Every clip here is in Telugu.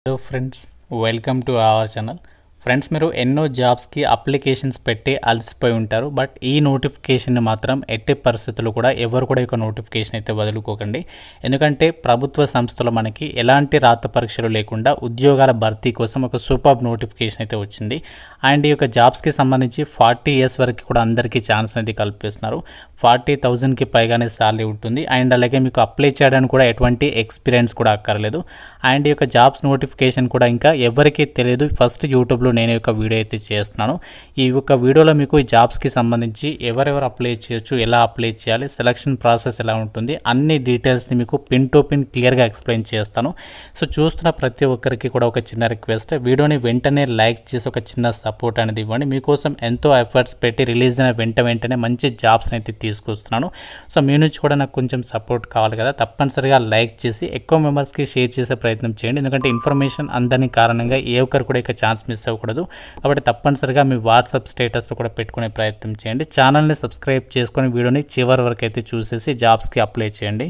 Hello friends, welcome to our channel. Friends, మీరు ఎన్నో జాబ్స్కి అప్లికేషన్స్ పెట్టి అలసిపోయి ఉంటారు. బట్ ఈ నోటిఫికేషన్ని మాత్రం ఎట్టి పరిస్థితుల్లో కూడా ఎవరు కూడా ఈ నోటిఫికేషన్ అయితే వదులుకోకండి. ఎందుకంటే ప్రభుత్వ సంస్థలో మనకి ఎలాంటి రాత పరీక్షలు లేకుండా ఉద్యోగాల భర్తీ కోసం ఒక సూపర్ నోటిఫికేషన్ అయితే వచ్చింది. అండ్ ఈ యొక్క జాబ్స్కి సంబంధించి 40 years వరకు కూడా అందరికీ ఛాన్స్ అనేది కల్పిస్తున్నారు. 40,000కి పైగానే శాలరీ ఉంటుంది. అండ్ అలాగే మీకు అప్లై చేయడానికి కూడా ఎటువంటి ఎక్స్పీరియన్స్ కూడా అక్కర్లేదు. అండ్ ఈ యొక్క జాబ్స్ నోటిఫికేషన్ కూడా ఇంకా ఎవరికీ తెలియదు. ఫస్ట్ యూట్యూబ్లో నేను ఒక వీడియో అయితే చేస్తున్నాను. ఈ యొక్క వీడియోలో మీకు ఈ జాబ్స్కి సంబంధించి ఎవరెవరు అప్లై చేయొచ్చు, ఎలా అప్లై చేయాలి, సెలక్షన్ ప్రాసెస్ ఎలా ఉంటుంది, అన్ని డీటెయిల్స్ని మీకు పిన్ టు పిన్ క్లియర్గా ఎక్స్ప్లెయిన్ చేస్తాను. సో చూస్తున్న ప్రతి ఒక్కరికి కూడా ఒక చిన్న రిక్వెస్ట్, వీడియోని వెంటనే లైక్ చేసి ఒక చిన్న సపోర్ట్ అనేది ఇవ్వండి. మీకోసం ఎంతో ఎఫర్ట్స్ పెట్టి రిలీజ్ అయిన వెంటనే మంచి జాబ్స్ని అయితే తీసుకొస్తున్నాను. సో మీ నుంచి కూడా నాకు కొంచెం సపోర్ట్ కావాలి కదా, తప్పనిసరిగా లైక్ చేసి ఎక్కువ మెంబర్స్కి షేర్ చేసే ప్రయత్నం చేయండి. ఎందుకంటే ఇన్ఫర్మేషన్ అందని కారణంగా ఏ ఒక్కరు కూడా ఇక ఛాన్స్ మిస్ అవ్వకూడదు. కాబట్టి తప్పనిసరిగా మీ వాట్సాప్ స్టేటస్లో కూడా పెట్టుకునే ప్రయత్నం చేయండి. ఛానల్ని సబ్స్క్రైబ్ చేసుకొని వీడియోని చివరి వరకు అయితే చూసేసి జాబ్స్కి అప్లై చేయండి.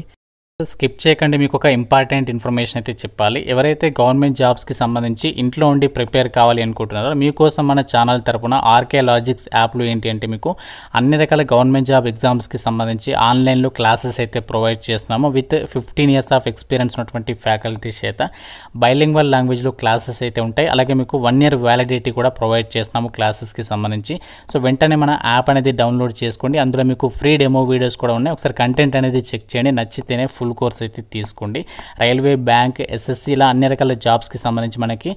స్కిప్ చేయకండి. మీకు ఒక ఇంపార్టెంట్ ఇన్ఫర్మేషన్ అయితే చెప్పాలి. ఎవరైతే గవర్నమెంట్ జాబ్స్కి సంబంధించి ఇంట్లో ఉండి ప్రిపేర్ కావాలి అనుకుంటున్నారో మీకోసం మన ఛానల్ తరపున ఆర్కే లాజిక్స్ యాప్లో ఏంటి అంటే మీకు అన్ని రకాల గవర్నమెంట్ జాబ్ ఎగ్జామ్స్కి సంబంధించి ఆన్లైన్లో క్లాసెస్ అయితే ప్రొవైడ్ చేస్తున్నాము. విత్ 15 years ఆఫ్ ఎక్స్పీరియన్స్ ఉన్నటువంటి ఫ్యాకల్టీ చేత బైలింగ్వల్ లాంగ్వేజ్లో క్లాసెస్ అయితే ఉంటాయి. అలాగే మీకు 1 year వ్యాలిడిటీ కూడా ప్రొవైడ్ చేస్తున్నాము క్లాసెస్కి సంబంధించి. సో వెంటనే మన యాప్ అనేది డౌన్లోడ్ చేసుకోండి. అందులో మీకు ఫ్రీ డెమో వీడియోస్ కూడా ఉన్నాయి. ఒకసారి కంటెంట్ అనేది చెక్ చేయండి. నచ్చితేనే ఫుల్ కోర్స్ అయితే తీసుకోండి. రైల్వే, బ్యాంక్, ఎస్ఎస్సి ఇలా అన్ని రకాల జాబ్స్కి సంబంధించి మనకి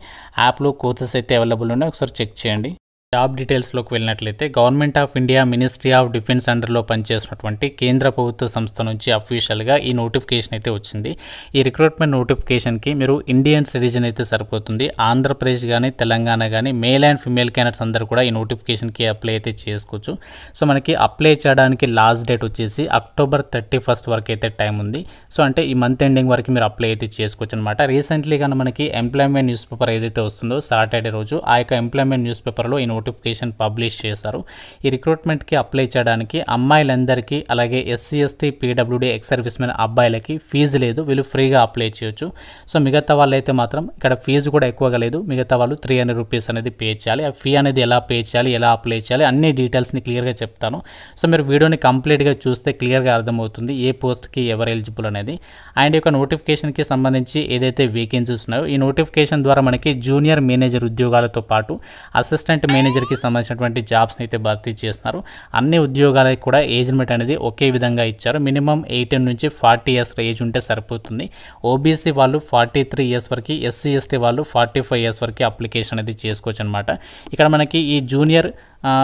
యాప్లో కోర్సెస్ అయితే అవైలబుల్ ఉన్నాయి. ఒకసారి చెక్ చేయండి. జాబ్ డీటెయిల్స్లోకి వెళ్ళినట్లయితే government of India ministry of defence అండర్లో పనిచేస్తున్నటువంటి కేంద్ర ప్రభుత్వ సంస్థ నుంచి అఫీషియల్గా ఈ నోటిఫికేషన్ అయితే వచ్చింది. ఈ రిక్రూట్మెంట్ నోటిఫికేషన్కి మీరు ఇండియన్ సిటిజన్ అయితే సరిపోతుంది. ఆంధ్రప్రదేశ్ కానీ తెలంగాణ కానీ మేల్ అండ్ ఫిమేల్ క్యాండిడేట్స్ అందరూ కూడా ఈ నోటిఫికేషన్కి అప్లై అయితే చేసుకోవచ్చు. సో మనకి అప్లై చేయడానికి లాస్ట్ డేట్ వచ్చేసి October 31st వరకు అయితే టైం ఉంది. సో అంటే ఈ మంత్ ఎండింగ్ వరకు మీరు అప్లై అయితే చేసుకోవచ్చు అనమాట. రీసెంట్లీ కానీ మనకి ఎంప్లాయ్మెంట్ న్యూస్ పేపర్ ఏదైతే వస్తుందో సాటర్డే రోజు ఆ యొక్క ఎంప్లాయ్మెంట్ న్యూస్ పేపర్లో ఈ నోటిఫికేషన్ పబ్లిష్ చేశారు. ఈ రిక్రూట్మెంట్కి అప్లై చేయడానికి అమ్మాయిలందరికీ అలాగే SC, ST, PWD, ex service men అబ్బాయిలకి ఫీజు లేదు. వీళ్ళు ఫ్రీగా అప్లై చేయొచ్చు. సో మిగతా వాళ్ళు అయితే మాత్రం ఇక్కడ ఫీజు కూడా ఎక్కువగా లేదు. మిగతా వాళ్ళు 300 రూపీస్ అనేది పే చేయాలి. ఆ ఫీ అనేది ఎలా పే చేయాలి, ఎలా అప్లై చేయాలి అన్ని డీటెయిల్స్ని క్లియర్గా చెప్తాను. సో మీరు వీడియోని కంప్లీట్గా చూస్తే క్లియర్గా అర్థమవుతుంది ఏ పోస్ట్కి ఎవరు ఎలిజిబుల్ అనేది. అండ్ యొక్క నోటిఫికేషన్కి సంబంధించి ఏదైతే వేకెన్సీస్ ఉన్నాయో ఈ నోటిఫికేషన్ ద్వారా మనకి జూనియర్ మేనేజర్ ఉద్యోగాలతో పాటు అసిస్టెంట్ మేనేజర్కి సంబంధించినటువంటి జాబ్స్ని అయితే భర్తీ చేస్తున్నారు. అన్ని ఉద్యోగాలకు కూడా ఏజ్ లిమిట్ అనేది ఒకే విధంగా ఇచ్చారు. మినిమం 18 నుంచి 40 years ఏజ్ ఉంటే సరిపోతుంది. ఓబీసీ వాళ్ళు 43 years వరకు, ఎస్సీ, ఎస్టీ వాళ్ళు 45 years వరకు అప్లికేషన్ అనేది చేసుకోవచ్చు అనమాట. ఇక్కడ మనకి ఈ జూనియర్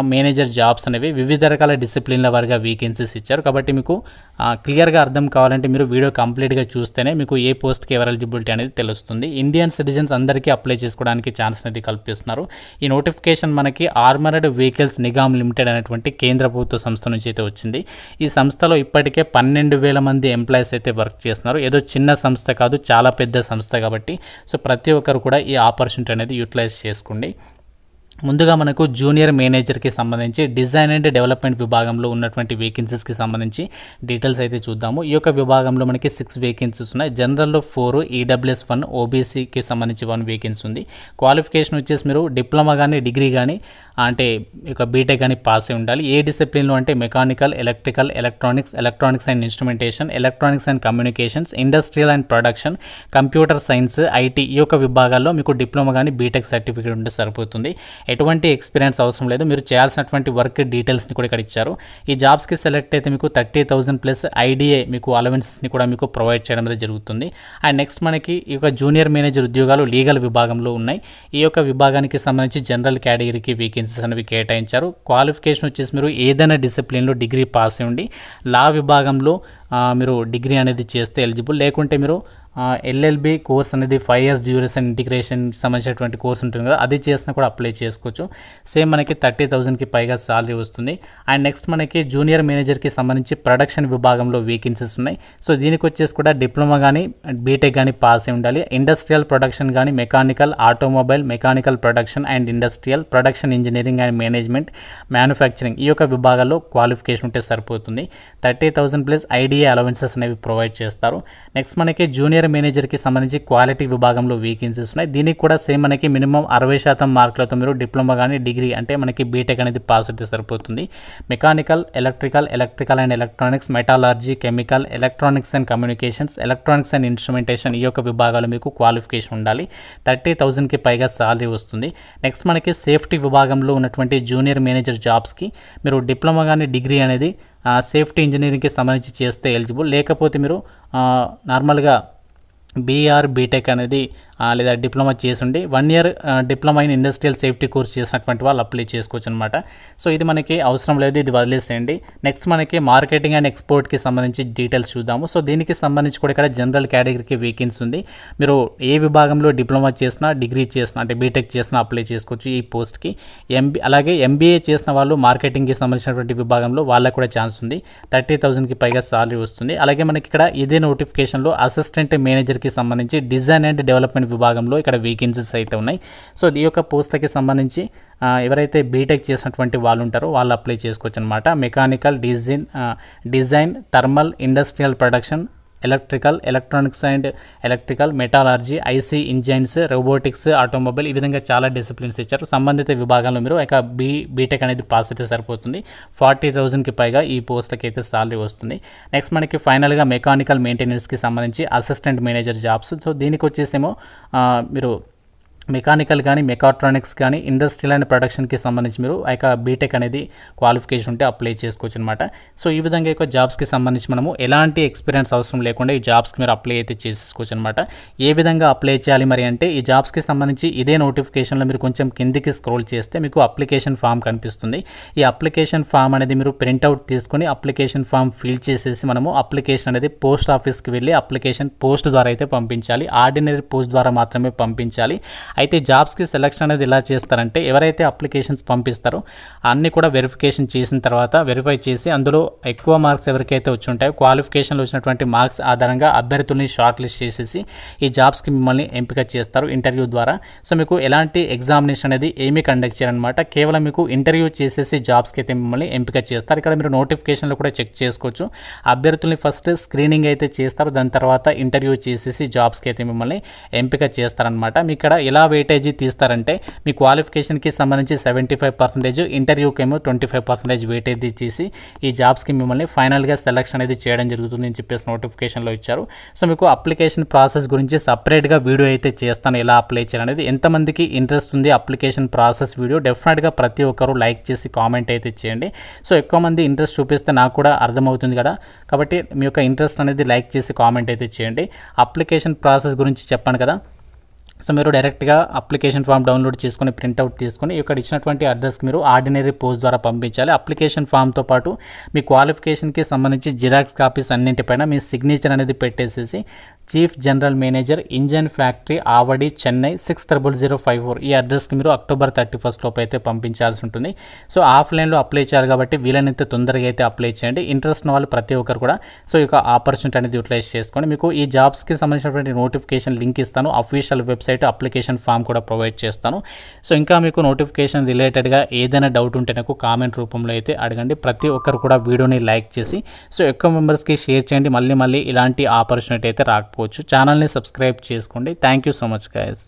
మేనేజర్ జాబ్స్ అనేవి వివిధ రకాల డిసిప్లిన్ల వారిగా వేకెన్సీస్ ఇచ్చారు. కాబట్టి మీకు క్లియర్గా అర్థం కావాలంటే మీరు వీడియో కంప్లీట్గా చూస్తేనే మీకు ఏ పోస్ట్కి ఎవరు ఎలిజిబిలిటీ అనేది తెలుస్తుంది. ఇండియన్ సిటిజన్స్ అందరికీ అప్లై చేసుకోవడానికి ఛాన్స్ అనేది కల్పిస్తున్నారు. ఈ నోటిఫికేషన్ మనకి ఆర్మర్డ్ వెహికల్స్ నిగమ్ లిమిటెడ్ అనేటువంటి కేంద్ర ప్రభుత్వ సంస్థ నుంచి అయితే వచ్చింది. ఈ సంస్థలో ఇప్పటికే 12,000 మంది ఎంప్లాయీస్ అయితే వర్క్ చేస్తున్నారు. ఏదో చిన్న సంస్థ కాదు, చాలా పెద్ద సంస్థ కాబట్టి సో ప్రతి ఒక్కరు కూడా ఈ ఆపర్చునిటీ అనేది యూటిలైజ్ చేసుకోండి. ముందుగా మనకు జూనియర్ మేనేజర్కి సంబంధించి డిజైన్ అండ్ డెవలప్మెంట్ విభాగంలో ఉన్నటువంటి వేకెన్సీస్కి సంబంధించి డీటెయిల్స్ అయితే చూద్దాము. ఈ యొక్క విభాగంలో మనకి 6 వేకెన్సీస్ ఉన్నాయి. జనరల్లో 4, ఈడబ్ల్యూఎస్ 1, ఓబీసీకి సంబంధించి 1 వేకెన్సీ ఉంది. క్వాలిఫికేషన్ వచ్చేసి మీరు డిప్లొమా కానీ డిగ్రీ కానీ అంటే ఇక బీటెక్ కానీ పాస్ అయి ఉండాలి. ఏ డిసిప్లిన్లో అంటే mechanical, electrical, electronics and instrumentation, electronics and communications, industrial and production, computer science, IT ఈ యొక్క విభాగాల్లో మీకు డిప్లొమా కానీ బీటెక్ సర్టిఫికేట్ ఉంటే సరిపోతుంది. ఎటువంటి ఎక్స్పీరియన్స్ అవసరం లేదు. మీరు చేయాల్సినటువంటి వర్క్ డీటెయిల్స్ని కూడా ఇక్కడ ఇచ్చారు. ఈ జాబ్స్కి సెలెక్ట్ అయితే మీకు 30,000 ప్లస్ ఐడిఏ మీకు అలవెన్సెస్ని కూడా మీకు ప్రొవైడ్ చేయడం అనేది జరుగుతుంది. అండ్ నెక్స్ట్ మనకి ఈ యొక్క జూనియర్ మేనేజర్ ఉద్యోగాలు లీగల్ విభాగంలో ఉన్నాయి. ఈ యొక్క విభాగానికి సంబంధించి జనరల్ కేటగిరీకి వేకెన్సీస్ అనేవి కేటాయించారు. క్వాలిఫికేషన్ వచ్చేసి మీరు ఏదైనా డిసిప్లిన్లో డిగ్రీ పాస్ అయి ఉండి లా విభాగంలో మీరు డిగ్రీ అనేది చేస్తే ఎలిజిబుల్. లేకుంటే మీరు ఎల్ఎల్బి కోర్స్ అనేది 5 years డ్యూరేషన్ ఇంటిగ్రేషన్ సంబంధించినటువంటి కోర్స్ ఉంటుంది కదా, అది చేసినా కూడా అప్లై చేసుకోవచ్చు. సేమ్ మనకి 30,000కి పైగా సాలరీ వస్తుంది. అండ్ నెక్స్ట్ మనకి జూనియర్ మేనేజర్కి సంబంధించి ప్రొడక్షన్ విభాగంలో వేకెన్సీస్ ఉన్నాయి. సో దీనికి వచ్చేసి కూడా డిప్లొమా కానీ బీటెక్ కానీ పాస్ అయి ఉండాలి. ఇండస్ట్రియల్ ప్రొడక్షన్ కానీ mechanical, automobile, mechanical production and industrial production, engineering and management, manufacturing ఈ యొక్క విభాగాల్లో క్వాలిఫికేషన్ ఉంటే సరిపోతుంది. 30,000 ప్లస్ ఐడిఏ అలవెన్సెస్ అనేవి ప్రొవైడ్ చేస్తారు. నెక్స్ట్ మనకి జూనియర్ జూనియర్ మేనేజర్కి సంబంధించి క్వాలిటీ విభాగంలో వేకెన్సీస్ ఉన్నాయి. దీనికి కూడా సేమ్ మనకి మినిమం 60% మార్కులతో మీరు డిప్లొమా కానీ డిగ్రీ అంటే మనకి బీటెక్ అనేది పాస్ అయితే సరిపోతుంది. Mechanical, electrical and electronics, metallurgy, chemical, electronics and communications, electronics and instrumentation ఈ యొక్క విభాగాలు మీకు క్వాలిఫికేషన్ ఉండాలి. 30,000కి పైగా సాలరీ వస్తుంది. నెక్స్ట్ మనకి సేఫ్టీ విభాగంలో ఉన్నటువంటి జూనియర్ మేనేజర్ జాబ్స్కి మీరు డిప్లొమా కానీ డిగ్రీ అనేది సేఫ్టీ ఇంజనీరింగ్కి సంబంధించి చేస్తే ఎలిజిబుల్. లేకపోతే మీరు నార్మల్గా బీఆర్ బీటెక్ అనేది లేదా డిప్లొమా చేసుండి 1 year diploma in industrial safety course చేసినటువంటి వాళ్ళు అప్లై చేసుకోవచ్చు అనమాట. సో ఇది మనకి అవసరం లేదు, ఇది వదిలేసేయండి. నెక్స్ట్ మనకి మార్కెటింగ్ అండ్ ఎక్స్పోర్ట్కి సంబంధించి డీటెయిల్స్ చూద్దాము. సో దీనికి సంబంధించి కూడా ఇక్కడ జనరల్ కేటగిరీకి వేకెన్సీ ఉంది. మీరు ఏ విభాగంలో డిప్లొమా చేసినా డిగ్రీ చేసినా అంటే బీటెక్ చేసినా అప్లై చేసుకోవచ్చు ఈ పోస్ట్కి. అలాగే ఎంబీఏ చేసిన వాళ్ళు మార్కెటింగ్కి సంబంధించినటువంటి విభాగంలో వాళ్ళకు కూడా ఛాన్స్ ఉంది. 30,000కి పైగా సాలరీ వస్తుంది. అలాగే మనకి ఇక్కడ ఇదే నోటిఫికేషన్లో అసిస్టెంట్ మేనేజర్కి సంబంధించి డిజైన్ అండ్ డెవలప్మెంట్ విభాగంలో ఇక్కడ వేకెన్సీస్ అయితే ఉన్నాయి. సో ఈ యొక్క పోస్టులకి సంబంధించి ఎవరైతే బీటెక్ చేసినటువంటి వాళ్ళు ఉంటారో వాళ్ళు అప్లై చేసుకోవచ్చు అనమాట. Mechanical, design, thermal, industrial production, electrical, electronics and electrical, metallurgy, IC engines, robotics, automobile ఈ విధంగా చాలా డిసిప్లిన్స్ ఇచ్చారు. సంబంధిత విభాగంలో మీరు ఇక బీటెక్ అనేది పాస్ అయితే సరిపోతుంది. 40,000కి పైగా ఈ పోస్ట్లకి అయితే సాలరీ వస్తుంది. నెక్స్ట్ మనకి ఫైనల్గా మెకానికల్ మెయింటెనెన్స్కి సంబంధించి అసిస్టెంట్ మేనేజర్ జాబ్స్. సో దీనికి వచ్చేసేమో మీరు మెకానికల్ కానీ మెకాట్రానిక్స్ కానీ ఇండస్ట్రియల్ అండ్ ప్రొడక్షన్కి సంబంధించి మీరు బీటెక్ అనేది క్వాలిఫికేషన్ ఉంటే అప్లై చేసుకోవచ్చు అనమాట. సో ఈ విధంగా యొక్క జాబ్స్కి సంబంధించి మనము ఎలాంటి ఎక్స్పీరియన్స్ అవసరం లేకుండా ఈ జాబ్స్కి మీరు అప్లై అయితే చేసుకోవచ్చు అనమాట. ఏ విధంగా అప్లై చేయాలి మరి అంటే ఈ జాబ్స్కి సంబంధించి ఇదే నోటిఫికేషన్లో మీరు కొంచెం కిందికి స్క్రోల్ చేస్తే మీకు అప్లికేషన్ ఫామ్ కనిపిస్తుంది. ఈ అప్లికేషన్ ఫామ్ అనేది మీరు ప్రింట్అవుట్ తీసుకొని అప్లికేషన్ ఫామ్ ఫిల్ చేసేసి మనము అప్లికేషన్ అనేది పోస్ట్ ఆఫీస్కి వెళ్ళి అప్లికేషన్ పోస్ట్ ద్వారా అయితే పంపించాలి. ఆర్డినరీ పోస్ట్ ద్వారా మాత్రమే పంపించాలి. అయితే జాబ్స్కి సెలెక్షన్ అనేది ఎలా చేస్తారంటే ఎవరైతే అప్లికేషన్స్ పంపిస్తారో అన్నీ కూడా వెరిఫికేషన్ చేసిన తర్వాత వెరిఫై చేసి అందులో ఎక్కువ మార్క్స్ ఎవరికైతే వచ్చి ఉంటాయో క్వాలిఫికేషన్లో వచ్చినటువంటి మార్క్స్ ఆధారంగా అభ్యర్థుల్ని షార్ట్ లిస్ట్ చేసేసి ఈ జాబ్స్కి మిమ్మల్ని ఎంపిక చేస్తారు ఇంటర్వ్యూ ద్వారా. సో మీకు ఎలాంటి ఎగ్జామినేషన్ అనేది ఏమీ కండక్ట్ చేయాలన్నమాట. కేవలం మీకు ఇంటర్వ్యూ చేసేసి జాబ్స్కి అయితే మిమ్మల్ని ఎంపిక చేస్తారు. ఇక్కడ మీరు నోటిఫికేషన్లో కూడా చెక్ చేసుకోవచ్చు. అభ్యర్థుల్ని ఫస్ట్ స్క్రీనింగ్ అయితే చేస్తారు, దాని తర్వాత ఇంటర్వ్యూ చేసేసి జాబ్స్కి అయితే మిమ్మల్ని ఎంపిక చేస్తారనమాట. మీకు ఇక్కడ ఎలా వెయిటేజీ తీస్తారంటే మీ క్వాలిఫికేషన్కి సంబంధించి 75%, ఇంటర్వ్యూకి ఏమో 25% వెయిటేజీ తీసి ఈ జాబ్స్కి మిమ్మల్ని ఫైనల్గా సెలెక్షన్ అనేది చేయడం జరుగుతుంది అని చెప్పేసి నోటిఫికేషన్లో ఇచ్చారు. సో మీకు అప్లికేషన్ ప్రాసెస్ గురించి సపరేట్గా వీడియో అయితే చేస్తాను, ఎలా అప్లై చేయాలనేది. ఎంతమందికి ఇంట్రెస్ట్ ఉంది అప్లికేషన్ ప్రాసెస్ వీడియో డెఫినెట్గా ప్రతి ఒక్కరు లైక్ చేసి కామెంట్ అయితే చేయండి. సో ఎక్కువ మంది ఇంట్రెస్ట్ చూపిస్తే నాకు కూడా అర్థమవుతుంది కదా, కాబట్టి మీ యొక్క ఇంట్రెస్ట్ అనేది లైక్ చేసి కామెంట్ అయితే చేయండి. అప్లికేషన్ ప్రాసెస్ గురించి చెప్పాను కదా. సో మీరు డైరెక్ట్గా అప్లికేషన్ ఫామ్ డౌన్లోడ్ చేసుకొని ప్రింట్అవుట్ తీసుకొని ఇక్కడ ఇచ్చినటువంటి అడ్రస్కి మీరు ఆర్డినరీ పోస్ట్ ద్వారా పంపించాలి. అప్లికేషన్ ఫామ్తో పాటు మీ క్వాలిఫికేషన్కి సంబంధించి జిరాక్స్ కాపీస్ అన్నింటిపైన మీ సిగ్నేచర్ అనేది పెట్టేసేసి chief general manager, engine factory, Avadi, Chennai 600054 ఈ అడ్రస్కి మీరు అక్టోబర్ 31 లోపు అయితే పంపించాల్సి ఉంటుంది. సో ఆఫ్లైన్లో అప్లై చేయాలి కాబట్టి వీలైనంత తొందరగా అయితే అప్లై చేయండి. ఇంట్రెస్ట్ ఉన్న వాళ్ళు ప్రతి ఒక్కరు కూడా సో ఈ ఆపర్చునిటీ అనేది యూటిలైజ్ చేసుకోండి. మీకు ఈ జాబ్స్కి సంబంధించినటువంటి నోటిఫికేషన్ లింక్ ఇస్తాను, అఫీషియల్ వెబ్సైట్ అప్లికేషన్ ఫామ్ కూడా ప్రొవైడ్ చేస్తాను. సో ఇంకా మీకు నోటిఫికేషన్ రిలేటెడ్గా ఏదైనా డౌట్ ఉంటే నాకు కామెంట్ రూపంలో అయితే అడగండి. ప్రతి ఒక్కరు కూడా వీడియోని లైక్ చేసి సో ఎక్కువ మెంబర్స్కి షేర్ చేయండి. మళ్ళీ ఇలాంటి ఆపర్చునిటీ అయితే రాకపోవచ్చు. ఛానల్ని సబ్స్క్రైబ్ చేసుకోండి. Thank you so much guys.